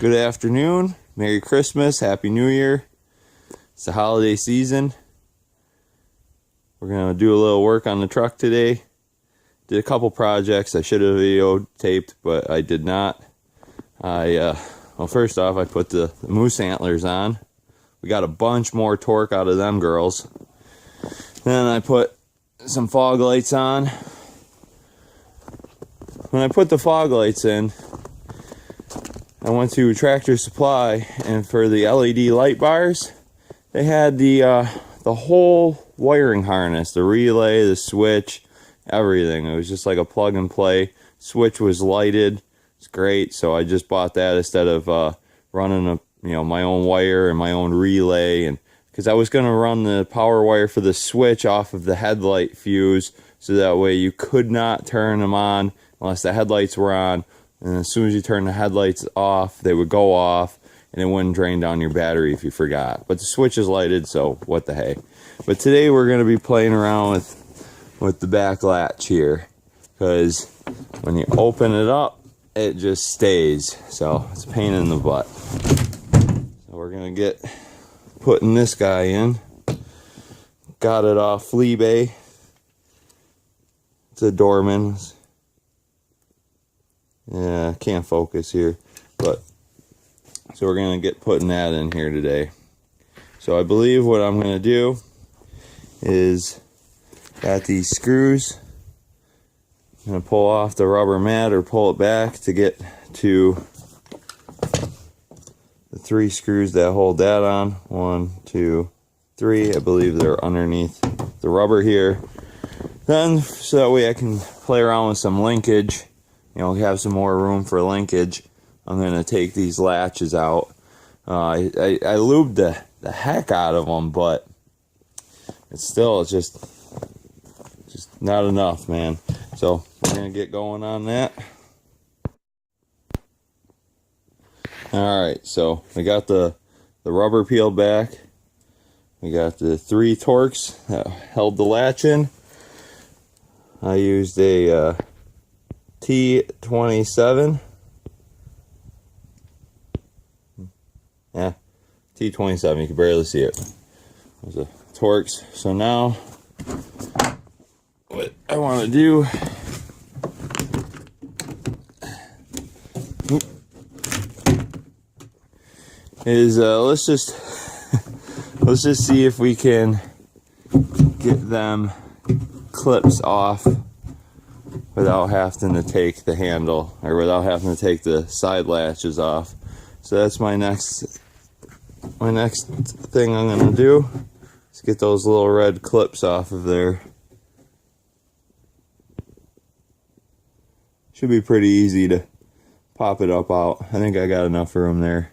Good afternoon, Merry Christmas, Happy New Year. It's the holiday season. We're going to do a little work on the truck today. Did a couple projects. I should have videotaped, but I did not. Well, first off, I put the moose antlers on. We got a bunch more torque out of them girls. Then I put some fog lights on. When I put the fog lights in, I went to Tractor Supply, and for the LED light bars, they had the whole wiring harness, the relay, the switch, everything. It was just like a plug and play. Switch was lighted. It's great. So I just bought that instead of running my own wire and my own relay, and because I was going to run the power wire for the switch off of the headlight fuse, so that way you could not turn them on unless the headlights were on. And as soon as you turn the headlights off, they would go off, and it wouldn't drain down your battery if you forgot. But the switch is lighted, so what the heck. But today we're going to be playing around with the back latch here, because when you open it up, it just stays. So it's a pain in the butt. So we're going to get putting this guy in. Got it off Flea-Bay. It's a Dorman. Yeah, can't focus here, but so we're gonna get putting that in here today. So I believe what I'm gonna do is, got these screws. I'm gonna pull off the rubber mat or pull it back to get to the 3 screws that hold that on. 1, 2, 3. I believe they're underneath the rubber here. Then, so that way I can play around with some linkage. Have some more room for linkage. I'm going to take these latches out. I lubed the heck out of them, but it's just not enough, man. So we're going to get going on that. Alright, so we got the rubber peeled back. We got the 3 Torx that held the latch in. I used a T27. Yeah, T27. You can barely see it. There's a Torx. So now, what I want to do is let's just see if we can get them clips off without having to take the handle, or without having to take the side latches off. So that's my next thing I'm gonna do, is get those little red clips off of there. Should be pretty easy to pop it up out. I think I got enough room there.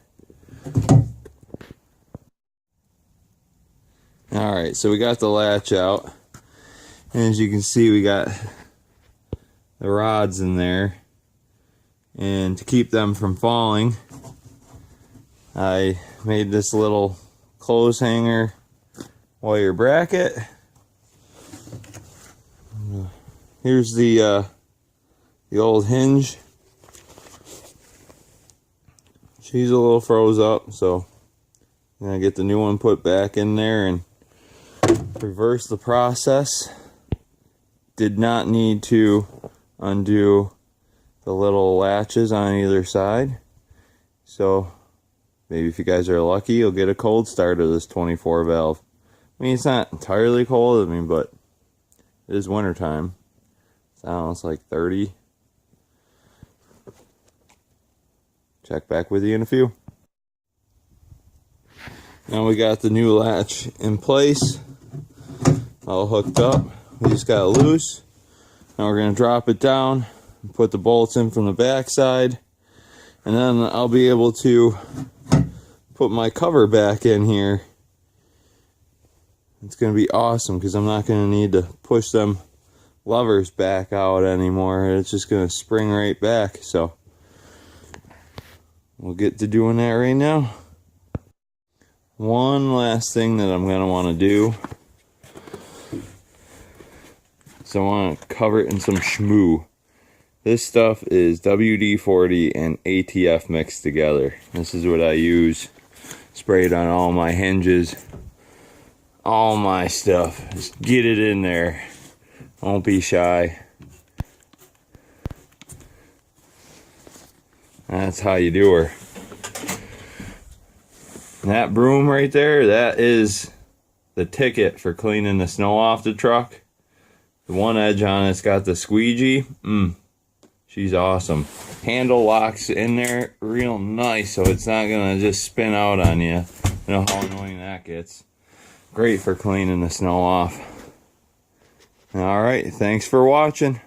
Alright, so we got the latch out, and as you can see, we got the rods in there, and to keep them from falling, I made this little clothes hanger wire bracket. Here's the old hinge. She's a little froze up, so I'm gonna get the new one put back in there and reverse the process. Did not need to undo the little latches on either side. So maybe if you guys are lucky, you'll get a cold start of this 24 valve. I mean, it's not entirely cold, but it is winter time. I don't know, it's like 30. Check back with you in a few. Now we got the new latch in place, all hooked up. We just got it loose. Now we're going to drop it down and put the bolts in from the back side, and then I'll be able to put my cover back in here. It's going to be awesome, because I'm not going to need to push them levers back out anymore. It's just going to spring right back. So we'll get to doing that right now. One last thing that I'm going to want to do, so I want to cover it in some schmoo. This stuff is WD-40 and ATF mixed together. This is what I use. Sprayed on all my hinges. All my stuff. Just get it in there. Don't be shy. That's how you do her. And that broom right there, that is the ticket for cleaning the snow off the truck. The one edge on it's got the squeegee. She's awesome. Handle locks in there real nice, so it's not gonna just spin out on you. You know how annoying that gets. Great for cleaning the snow off. Alright, thanks for watching.